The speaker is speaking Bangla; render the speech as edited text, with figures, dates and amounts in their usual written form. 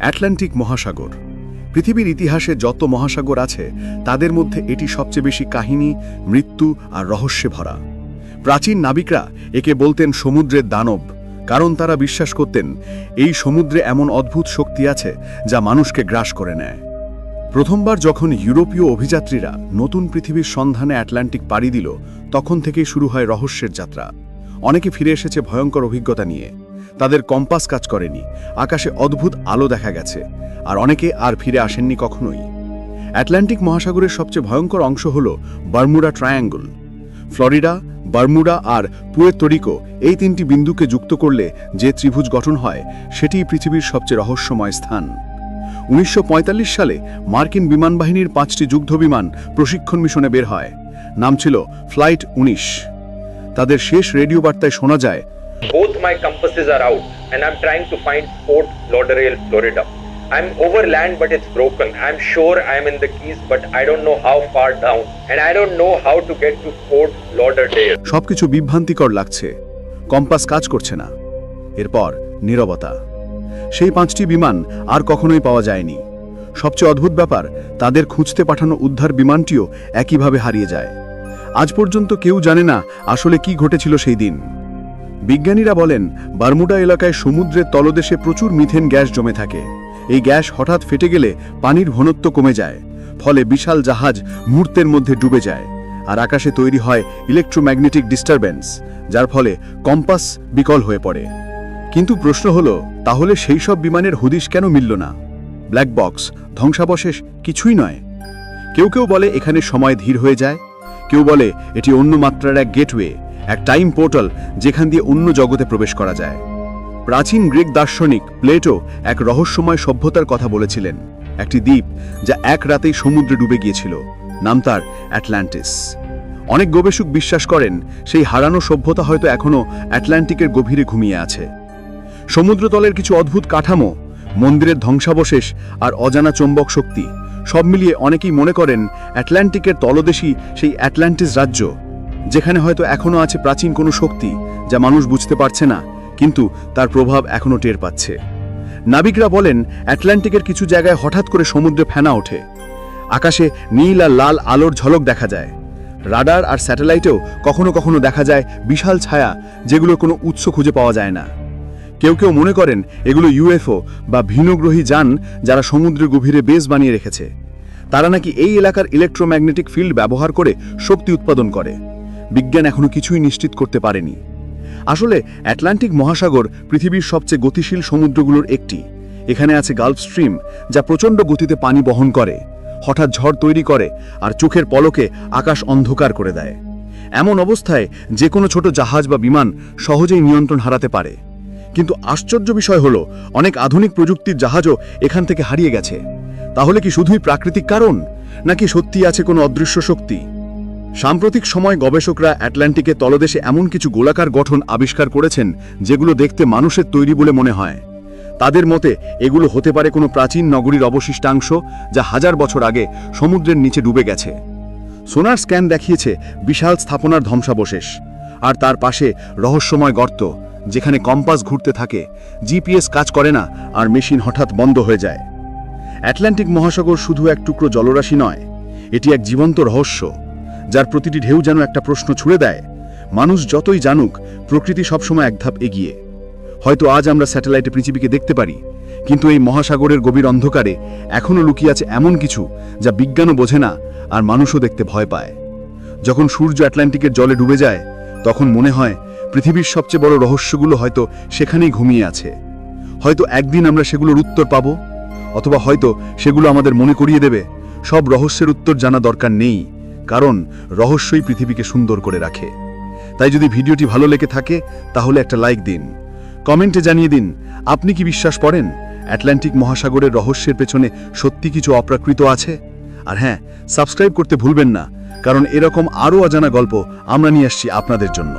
আটলান্টিক মহাসাগর। পৃথিবীর ইতিহাসে যত মহাসাগর আছে তাদের মধ্যে এটি সবচেয়ে বেশি কাহিনী, মৃত্যু আর রহস্যে ভরা। প্রাচীন নাবিকরা একে বলতেন সমুদ্রের দানব, কারণ তারা বিশ্বাস করতেন এই সমুদ্রে এমন অদ্ভুত শক্তি আছে যা মানুষকে গ্রাস করে নেয়। প্রথমবার যখন ইউরোপীয় অভিযাত্রীরা নতুন পৃথিবীর সন্ধানে আটলান্টিক পাড়ি দিল, তখন থেকেই শুরু হয় রহস্যের যাত্রা। অনেকে ফিরে এসেছে ভয়ঙ্কর অভিজ্ঞতা নিয়ে। তাদের কম্পাস কাজ করেনি, আকাশে অদ্ভুত আলো দেখা গেছে, আর অনেকে আর ফিরে আসেননি কখনোই। আটলান্টিক মহাসাগরের সবচেয়ে ভয়ঙ্কর অংশ হল বারমুডা ট্রায়াঙ্গল। ফ্লোরিডা, বারমুডা আর পুয়ের্তো রিকো এই তিনটি বিন্দুকে যুক্ত করলে যে ত্রিভুজ গঠন হয় সেটিই পৃথিবীর সবচেয়ে রহস্যময় স্থান। 1945 সালে মার্কিন বিমানবাহিনীর 5টি যুদ্ধবিমান প্রশিক্ষণ মিশনে বের হয়। নাম ছিল ফ্লাইট 19। তাদের শেষ রেডিও বার্তায় শোনা যায়, Both my compasses are out and I'm trying to find Fort Lauderdale, Florida. I'm over land but it's broken. I'm sure I'm in the Keys but I don't know how far down and I don't know how to get to Fort Lauderdale. সবকিছু বিভ্রান্তিকর লাগছে, কম্পাস কাজ করছে না। এরপর নীরবতা। সেই 5টি বিমান আর কখনোই পাওয়া যায়নি। সবচেয়ে অদ্ভুত ব্যাপার, তাদের খুঁজতে পাঠানো উদ্ধার বিমানটিও একইভাবে হারিয়ে যায়। আজ পর্যন্ত কেউ জানে না আসলে কি ঘটেছিল সেই দিন। বিজ্ঞানীরা বলেন বারমুডা এলাকায় সমুদ্রের তলদেশে প্রচুর মিথেন গ্যাস জমে থাকে। এই গ্যাস হঠাৎ ফেটে গেলে পানির ঘনত্ব কমে যায়, ফলে বিশাল জাহাজ মুহূর্তের মধ্যে ডুবে যায়, আর আকাশে তৈরি হয় ইলেকট্রোম্যাগনেটিক ডিস্টারবেন্স, যার ফলে কম্পাস বিকল হয়ে পড়ে। কিন্তু প্রশ্ন হলো, তাহলে সেই সব বিমানের হদিশ কেন মিলল না? ব্ল্যাক বক্স, ধ্বংসাবশেষ কিছুই নয়। কেউ কেউ বলে এখানে সময় ধীর হয়ে যায়, কেউ বলে এটি অন্য মাত্রার এক গেটওয়ে, এক টাইম পোর্টাল যেখান দিয়ে অন্য জগতে প্রবেশ করা যায়। প্রাচীন গ্রিক দার্শনিক প্লেটো এক রহস্যময় সভ্যতার কথা বলেছিলেন, একটি দ্বীপ যা এক রাতেই সমুদ্রে ডুবে গিয়েছিল। নাম তার অ্যাটলান্টিস। অনেক গবেষক বিশ্বাস করেন সেই হারানো সভ্যতা হয়তো এখনও আটলান্টিকের গভীরে ঘুমিয়ে আছে। সমুদ্রতলের কিছু অদ্ভুত কাঠামো, মন্দিরের ধ্বংসাবশেষ আর অজানা চৌম্বক শক্তি সব মিলিয়ে অনেকেই মনে করেন আটলান্টিকের তলদেশই সেই অ্যাটলান্টিস রাজ্য, যেখানে হয়তো এখনও আছে প্রাচীন কোনো শক্তি যা মানুষ বুঝতে পারছে না, কিন্তু তার প্রভাব এখনও টের পাচ্ছে। নাবিকরা বলেন আটলান্টিকের কিছু জায়গায় হঠাৎ করে সমুদ্রে ফেনা ওঠে, আকাশে নীল আর লাল আলোর ঝলক দেখা যায়। রাডার আর স্যাটেলাইটেও কখনো কখনো দেখা যায় বিশাল ছায়া, যেগুলোর কোনো উৎস খুঁজে পাওয়া যায় না। কেউ কেউ মনে করেন এগুলো ইউএফও বা ভিন্নগ্রহী যান যারা সমুদ্রের গভীরে বেস বানিয়ে রেখেছে। তারা নাকি এই এলাকার ইলেকট্রোম্যাগনেটিক ফিল্ড ব্যবহার করে শক্তি উৎপাদন করে। বিজ্ঞান এখনো কিছুই নিশ্চিত করতে পারেনি। আসলে আটলান্টিক মহাসাগর পৃথিবীর সবচেয়ে গতিশীল সমুদ্রগুলোর একটি। এখানে আছে গালফ স্ট্রিম, যা প্রচণ্ড গতিতে পানি বহন করে, হঠাৎ ঝড় তৈরি করে আর চোখের পলকে আকাশ অন্ধকার করে দেয়। এমন অবস্থায় যে কোনো ছোট জাহাজ বা বিমান সহজেই নিয়ন্ত্রণ হারাতে পারে। কিন্তু আশ্চর্য বিষয় হলো, অনেক আধুনিক প্রযুক্তির জাহাজও এখান থেকে হারিয়ে গেছে। তাহলে কি শুধুই প্রাকৃতিক কারণ, নাকি সত্যি আছে কোনো অদৃশ্য শক্তি? সাম্প্রতিক সময় গবেষকরা আটলান্টিকের তলদেশে এমন কিছু গোলাকার গঠন আবিষ্কার করেছেন যেগুলো দেখতে মানুষের তৈরি বলে মনে হয়। তাদের মতে এগুলো হতে পারে কোনো প্রাচীন নগরীর অবশিষ্টাংশ, যা হাজার বছর আগে সমুদ্রের নিচে ডুবে গেছে। সোনার স্ক্যান দেখিয়েছে বিশাল স্থাপনার ধ্বংসাবশেষ, আর তার পাশে রহস্যময় গর্ত, যেখানে কম্পাস ঘুরতে থাকে, জিপিএস কাজ করে না, আর মেশিন হঠাৎ বন্ধ হয়ে যায়। আটলান্টিক মহাসাগর শুধু এক টুকরো জলরাশি নয়, এটি এক জীবন্ত রহস্য, যার প্রতিটি ঢেউ যেন একটা প্রশ্ন ছুড়ে দেয়। মানুষ যতই জানুক, প্রকৃতি সবসময় এক ধাপ এগিয়ে। হয়তো আজ আমরা স্যাটেলাইটে পৃথিবীকে দেখতে পারি, কিন্তু এই মহাসাগরের গভীর অন্ধকারে এখনও লুকিয়ে আছে এমন কিছু যা বিজ্ঞানও বোঝে না আর মানুষও দেখতে ভয় পায়। যখন সূর্য আটলান্টিকের জলে ডুবে যায়, তখন মনে হয় পৃথিবীর সবচেয়ে বড় রহস্যগুলো হয়তো সেখানেই ঘুমিয়ে আছে। হয়তো একদিন আমরা সেগুলোর উত্তর পাব, অথবা হয়তো সেগুলো আমাদের মনে করিয়ে দেবে সব রহস্যের উত্তর জানা দরকার নেই, কারণ রহস্যই পৃথিবীকে সুন্দর করে রাখে। তাই যদি ভিডিওটি ভালো লেগে থাকে তাহলে একটা লাইক দিন, কমেন্টে জানিয়ে দিন আপনি কি বিশ্বাস করেন আটলান্টিক মহাসাগরের রহস্যের পেছনে সত্যি কিছু অপ্রাকৃত আছে। আর হ্যাঁ, সাবস্ক্রাইব করতে ভুলবেন না, কারণ এরকম আরও অজানা গল্প আমরা নিয়ে আসছি আপনাদের জন্য।